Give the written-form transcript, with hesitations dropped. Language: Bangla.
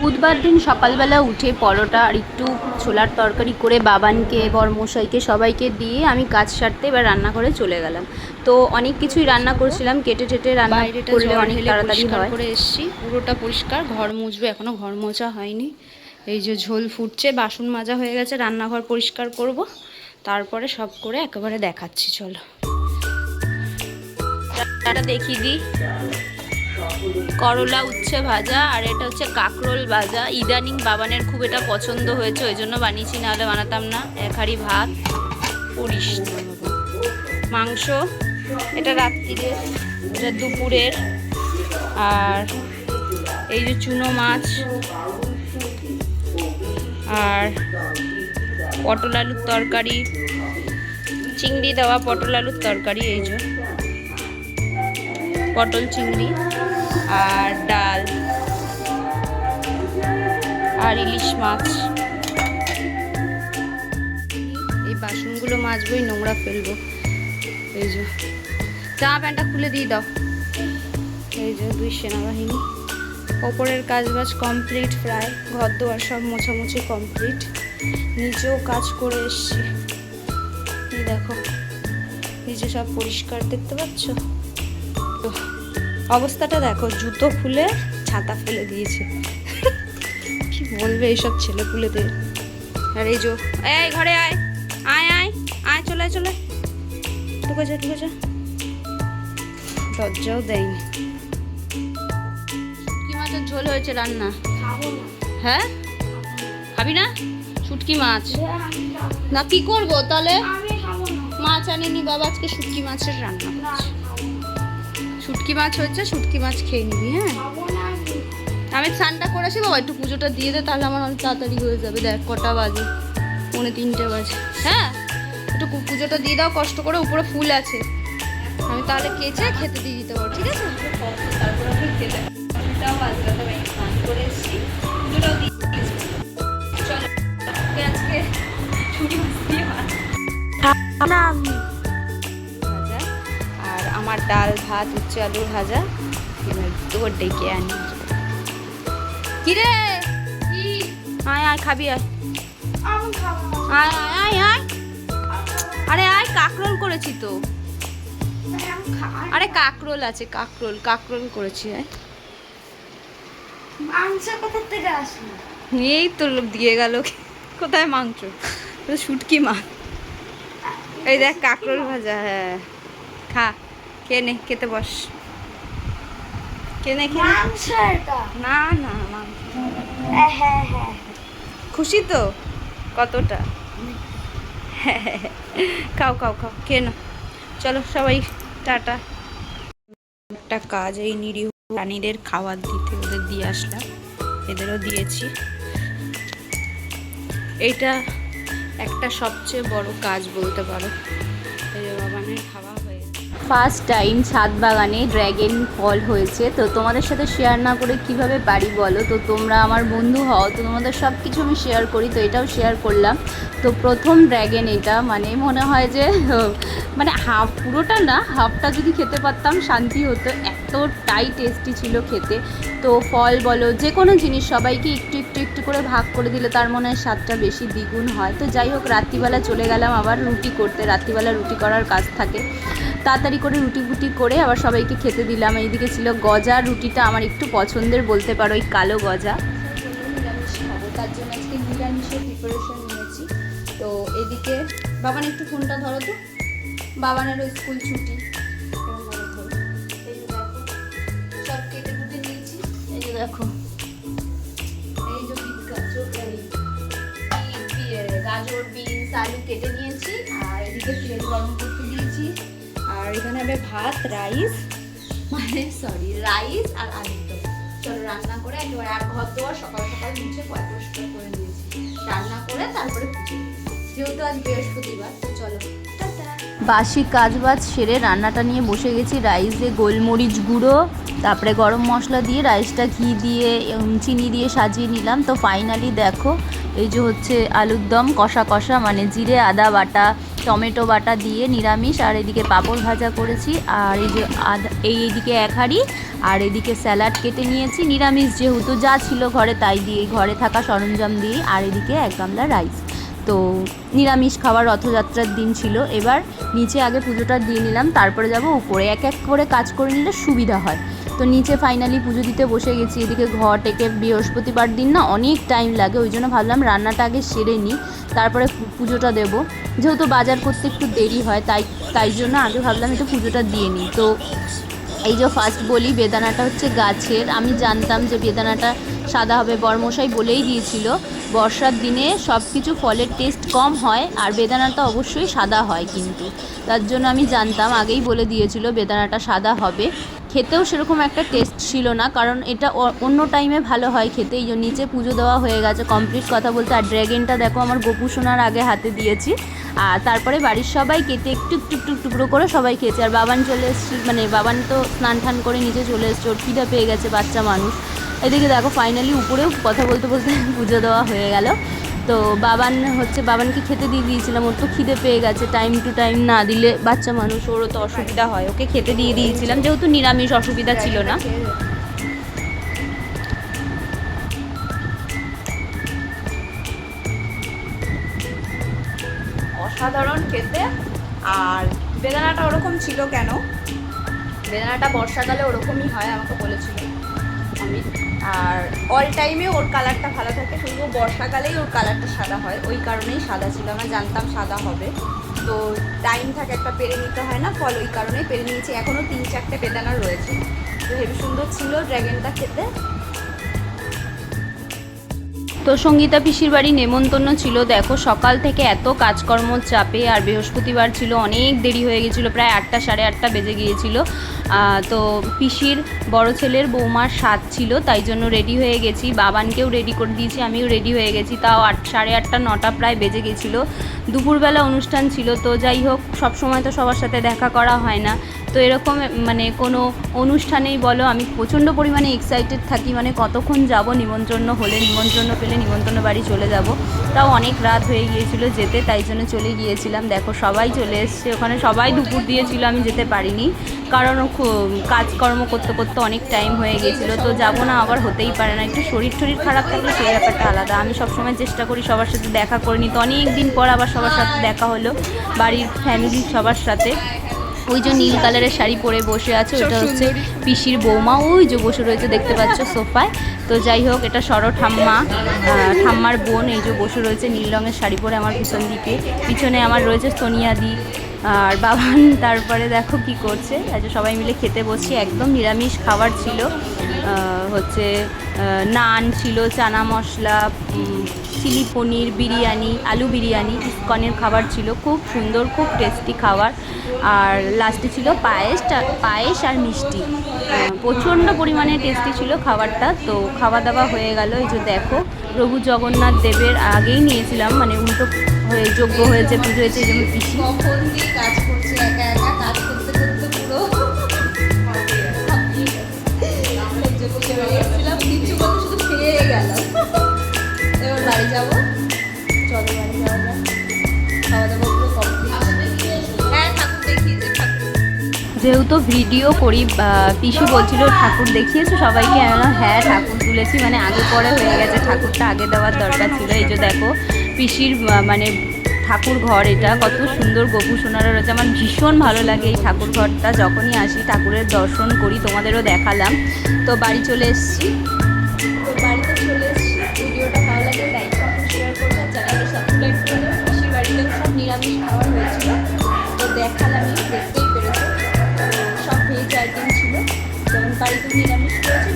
বুধবার দিন সকালবেলা উঠে পরোটা আর একটু ছোলার তরকারি করে বাবানকে বরমশাইকে সবাইকে দিয়ে আমি কাজ সারতে এবার রান্নাঘরে চলে গেলাম। তো অনেক কিছুই রান্না করছিলাম, কেটে টেটে রান্না করলে অনেক তাড়াতাড়ি হয়। করে এসছি, পুরোটা পরিষ্কার, ঘর মুছবো, এখনও ঘর মোছা হয়নি। এই যে ঝোল ফুটছে, বাসন মাজা হয়ে গেছে, রান্নাঘর পরিষ্কার করব, তারপরে সব করে একেবারে দেখাচ্ছি। চলো এটা দেখিয়ে দিই। করলা উচ্ছে ভাজা আর এটা হচ্ছে কাঁকরোল ভাজা। ইদানিং বাবানের খুব এটা পছন্দ হয়েছে, ওই জন্য বানিয়েছি, নাহলে বানাতাম না। এক হাঁড়ি ভাত, পরিস মাংস, এটা রাত্রিরে, এটা দুপুরের। আর এই যে চুনো মাছ আর পটল আলুর তরকারি, চিংড়ি দেওয়া পটল আলুর তরকারি, এই যে পটল চিংড়ি, আর ডাল, আর ইলিশ মাছ। এই বাসনগুলো মাজবোই, নোংরা ফেলবো। এই যে জামা প্যান্টটা খুলে দিয়ে দাও। এই যে 2 সেনাবাহিনী। ওপরের কাজবাজ কমপ্লিট, প্রায় ঘর দুয়ার সব মোছামুছি কমপ্লিট। নিচেও কাজ করে এসছি, এই দেখো নিচে সব পরিষ্কার, দেখতে পাচ্ছ অবস্থাটা দেখো। জুতো খুলে ছাতা ফেলে দিয়েছে, কি বলবে এইসব ছেলে পুলেদের। আর এই যে এই ঘরে আয় আয় আয় আয়, চলে চলে, ঢুকে যা ঢুকে যা, দরজাও দেয়নি। শুটকি মাছের ঝোল হয়েছে রান্না। হ্যাঁ খাবি না শুটকি মাছ? না কি করবো তাহলে? মাছ আনিনি বাবা, আজকে শুটকি মাছের রান্না করছি। শুটকি মাছ হয়েছে, শুটকি মাছ খেয়ে নিবি। হ্যাঁ আমি স্নানটা করে আসি বাবা, একটু পুজোটা দিয়ে দে, তাহলে আমার অনেক তাড়াতাড়ি হয়ে যাবে। দেখ কটা বাজে, 3:45 বাজে। হ্যাঁ একটু পুজোটা দিয়ে দাও কষ্ট করে, উপরে ফুল আছে, আমি তাহলে কেচে খেতে দিয়ে দিতে পারবো, ঠিক আছে? তারপরে আমি খেতে বাজবে, তবে স্নান করে এসছি, পুজোটাও দিয়ে চলো আজকে ছুটি দিয়ে ভাজা। আর আমার ডাল ভাত, উচ্ছে আলুর ভাজা। তোর ডেকে আনি। কিরে আয় আয় খাবি, আয় আয় আয় আয়। আরে আয়, কাঁকরোল করেছি তো। আরে কাঁকরোল আছে, কাঁকরোল কাঁকরোল করেছি। আয়, মাংস কোথা থেকে আসলো? এই তো লোক দিয়ে গেল। কোথায় মাংস? শুটকি মাছ। এই দেখ কাঁকরোল ভাজা। হ্যাঁ খা, খেয়ে নে, খেতে বস, খেয়ে নে। না না মাংস। হ্যাঁ খুশি তো কতটা? খাও খাও খাও, খেয়ে নাও। চলো সবাই টাটা। একটা কাজ, এই নিরীহ প্রাণীদের খাবার দিতে, ওদের দিয়ে আসলাম, এদেরও দিয়েছি। এইটা একটা সবচেয়ে বড় কাজ বলতে পারো। এই যে বাগানের খাওয়া হয়ে ফার্স্ট টাইম ছাদ বাগানে ড্র্যাগন ফল হয়েছে। তো তোমাদের সাথে শেয়ার না করে কিভাবে পারি বলো? তো তোমরা আমার বন্ধু হও, তো তোমাদের সব কিছু আমি শেয়ার করি, তো এটাও শেয়ার করলাম। তো প্রথম ড্র্যাগন এটা, মানে মনে হয় যে মানে হাফ, পুরোটা না, হাফটা যদি খেতে পারতাম শান্তি হতো, এতটাই টেস্টি ছিল খেতে। তো ফল বলো, যে কোনো জিনিস সবাইকে একটু একটু একটু করে ভাগ করে দিলে তার মনে হয় স্বাদটা বেশি দ্বিগুণ হয়। তো যাই হোক, রাত্রিবেলা চলে গেলাম আবার রুটি করতে। রাত্রিবেলা রুটি করার কাজ থাকে, তাড়াতাড়ি করে রুটি ফুটি করে আবার সবাইকে খেতে দিলাম। এইদিকে ছিল গজা, রুটিটা আমার একটু পছন্দের বলতে পারো, ওই কালো গজা। নিরামিষ খাবো, তার জন্য আজকে নিরামিষের প্রিপারেশন নিয়েছি। তো এদিকে বাবান একটু ফোনটা ধরো তো, বাবানেরও স্কুল ছুটি। এই যে দেখো সব কেটে কুটে নিয়েছি। এই যে দেখো, এই যে গাজর, বিনস, আলু কেটে নিয়েছি। আর এদিকে তেল গরম করতে দিয়েছি। আর এখানে হবে ভাত, রাইস, মানে সরি রাইস আর আলু তো। চলো রান্না করে একেবারে, আর ঘর দোয়ার সকাল সকাল মুছে পরিষ্কার করে দিয়েছি, রান্না করে তারপরে পুজো, যেহেতু আজ বৃহস্পতিবার। তো চলো বাসি কাজবাজ সেরে রান্নাটা নিয়ে বসে গেছি। রাইসে গোলমরিচ গুঁড়ো, তারপরে গরম মশলা দিয়ে, রাইসটা ঘি দিয়ে চিনি দিয়ে সাজিয়ে নিলাম। তো ফাইনালি দেখো, এই যে হচ্ছে আলুর দম কষা কষা, মানে জিরে আদা বাটা, টমেটো বাটা দিয়ে নিরামিষ। আর এদিকে পাঁপড় ভাজা করেছি। আর এই যে এইদিকে 1 হাঁড়ি আর এদিকে স্যালাড কেটে নিয়েছি, নিরামিষ যেহেতু যা ছিল ঘরে তাই দিয়ে, ঘরে থাকা সরঞ্জাম দিয়ে। আর এদিকে 1 গামলা রাইস। তো নিরামিষ খাওয়ার রথযাত্রার দিন ছিল। এবার নিচে আগে পুজোটা দিয়ে নিলাম, তারপরে যাব উপরে। এক এক করে কাজ করে নিলে সুবিধা হয়। তো নিচে ফাইনালি পুজো দিতে বসে গেছি। এদিকে ঘর টেকে, বৃহস্পতিবার দিন না অনেক টাইম লাগে, ওই জন্য ভাবলাম রান্নাটা আগে সেরে নিই, তারপরে পুজোটা দেবো। যেহেতু বাজার করতে একটু দেরি হয়, তাই জন্য আগে ভাবলাম একটু পুজোটা দিয়ে নিই। তো এই যে ফার্স্ট বলি, বেদানাটা হচ্ছে গাছের। আমি জানতাম যে বেদানাটা সাদা হবে, বরমশাই বলেই দিয়েছিল বর্ষার দিনে সব কিছু ফলের টেস্ট কম হয়, আর বেদানাটা অবশ্যই সাদা হয়। কিন্তু তার জন্য আমি জানতাম, আগেই বলে দিয়েছিল বেদানাটা সাদা হবে। খেতেও সেরকম একটা টেস্ট ছিল না, কারণ এটা অন্য টাইমে ভালো হয় খেতে। এই জন্য নিচে পুজো দেওয়া হয়ে গেছে কমপ্লিট কথা বলতে। আর ড্র্যাগনটা দেখো আমার গোপু সোনার আগে হাতে দিয়েছি। আর তারপরে বাড়ির সবাই কেটে একটু একটু একটু টুকরো করে সবাই খেয়েছে। আর বাবান চলে এসেছি, মানে বাবান তো স্নান টান করে নিচে চলে এসছে, ওর খিদে পেয়ে গেছে, বাচ্চা মানুষ। এদিকে দেখো ফাইনালি উপরেও কথা বলতে বলতে পুজো দেওয়া হয়ে গেল। তো বাবানকে খেতে দিয়ে দিয়েছিলাম, ওর তো খিদে পেয়ে গেছে। টাইম টু টাইম না দিলে বাচ্চা মানুষ, ওরও তো অসুবিধা হয়। ওকে খেতে দিয়ে দিয়েছিলাম, যেহেতু নিরামিষ অসুবিধা ছিল না। অসাধারণ খেতে। আর বেদানাটা ওরকম ছিল কেন? বেদানাটা বর্ষাকালে ওরকমই হয়, আমাকে বলেছিল অমিত। আর অল টাইমে ওর কালারটা ভালো থাকে, শুধু বর্ষাকালেই ওর কালারটা সাদা হয়, ওই কারণেই সাদা ছিল। আমরা জানতাম সাদা হবে, তো টাইম থাকে একটা, পেরে নিতে হয় না ফল, ওই কারণেই পেরে নিয়েছি। এখনও 3-4টে বেদানা রয়েছে। তো হেবি সুন্দর ছিল ড্র্যাগনটা খেতে। তো সঙ্গীতা পিসির বাড়ি নেমন্তন্ন ছিল। দেখো সকাল থেকে এত কাজকর্ম চাপে, আর বৃহস্পতিবার ছিল, অনেক দেরি হয়ে গেছিলো, প্রায় 8টা 8:30 বেজে গিয়েছিল। তো পিসির বড় ছেলের বৌমার স্বাদ ছিল, তাই জন্য রেডি হয়ে গেছি। বাবানকেও রেডি করে দিয়েছি, আমিও রেডি হয়ে গেছি। তাও 8, 8:30, 9টা প্রায় বেজে গেছিলো। দুপুরবেলা অনুষ্ঠান ছিল। তো যাই হোক, সব সময় তো সবার সাথে দেখা করা হয় না। তো এরকম মানে কোনো অনুষ্ঠানেই বলো, আমি প্রচণ্ড পরিমাণে এক্সাইটেড থাকি, মানে কতক্ষণ যাব, নিমন্ত্রণ হলে, নিমন্ত্রণ পেলে নিমন্ত্রণ বাড়ি চলে যাব। তাও অনেক রাত হয়ে গিয়েছিল যেতে, তাই জন্য চলে গিয়েছিলাম। দেখো সবাই চলে এসছে, ওখানে সবাই দুপুর দিয়েছিল, আমি যেতে পারিনি, কারণ কাজকর্ম করতে করতে অনেক টাইম হয়ে গিয়েছিলো। তো যাব না, আবার হতেই পারে না। একটু শরীর খারাপ থাকলে সেই ব্যাপারটা আলাদা। আমি সবসময় চেষ্টা করি সবার সাথে দেখা করে নিতে। অনেক দিন পর আবার সবার সাথে দেখা হলো, বাড়ির ফ্যামিলির সবার সাথে। ওই যে নীল কালারের শাড়ি পরে বসে আছে, ওটা হচ্ছে পিসির বৌমা, ওই যে বসে রয়েছে দেখতে পাচ্ছ সোফায়। তো যাই হোক, এটা ঠাম্মার বোন, এই যে বসে রয়েছে নীল রঙের শাড়ি পরে আমার পিছন দিকে। পিছনে আমার রয়েছে সোনিয়াদি আর বাবান। তারপরে দেখো কি করছে, আজ সবাই মিলে খেতে বসছি। একদম নিরামিষ খাবার ছিল, হচ্ছে নান ছিল, চানা মশলা, চিলি পনির, বিরিয়ানি, আলু বিরিয়ানি, ইসকনের খাবার ছিল। খুব সুন্দর, খুব টেস্টি খাবার। আর লাস্টে ছিল পায়েস আর মিষ্টি। প্রচণ্ড পরিমাণে টেস্টি ছিল খাবারটা। তো খাওয়া দাওয়া হয়ে গেল। এই যে দেখো, প্রভু জগন্নাথ দেবের আগেই নিয়েছিলাম, মানে উল্টো হয়ে যোগ্য হয়েছে, পুজো হয়েছে, এই জন্য পিসি কখন দিয়ে কাজ করছে, একা একা কাজ করতে করতে পুরো বেরিয়েছিলাম, কিছু বলতে শুধু খেয়ে গেলাম। এবার বাড়ি যাবো, চলো বাড়ি যাওয়া যাক। খাওয়া দাওয়া পুরো কমপ্লিট। হ্যাঁ, ঠাকুর দেখিয়েছে। যেহেতু ভিডিও করি, পিসি বলছিল ঠাকুর দেখিয়েছো সবাইকে? আমি বললাম হ্যাঁ, ঠাকুর তুলেছি, মানে আগে পরে হয়ে গেছে, ঠাকুরটা আগে দেওয়ার দরকার ছিল। এই যে দেখো পিসির মানে ঠাকুর ঘর, এটা কত সুন্দর, গোপু সোনারা রয়েছে। আমার ভীষণ ভালো লাগে এই ঠাকুর ঘরটা, যখনই আসি ঠাকুরের দর্শন করি। তোমাদেরও দেখালাম। তো বাড়ি চলে এসেছি। বাড়িতে চলে এসেছি। ভিডিওটা ভালো লাগে লাইক কমেন্ট শেয়ার করবেন, চ্যানেলটা সাবস্ক্রাইব করবেন। পিসির বাড়িতে সব নিরামিষ খাবার হয়েছিল, তো দেখালাম, দেখতেই পেরেছো। সব ভেজ আইটেম ছিল, যেমন বাড়িতে নিরামিষ করেছে,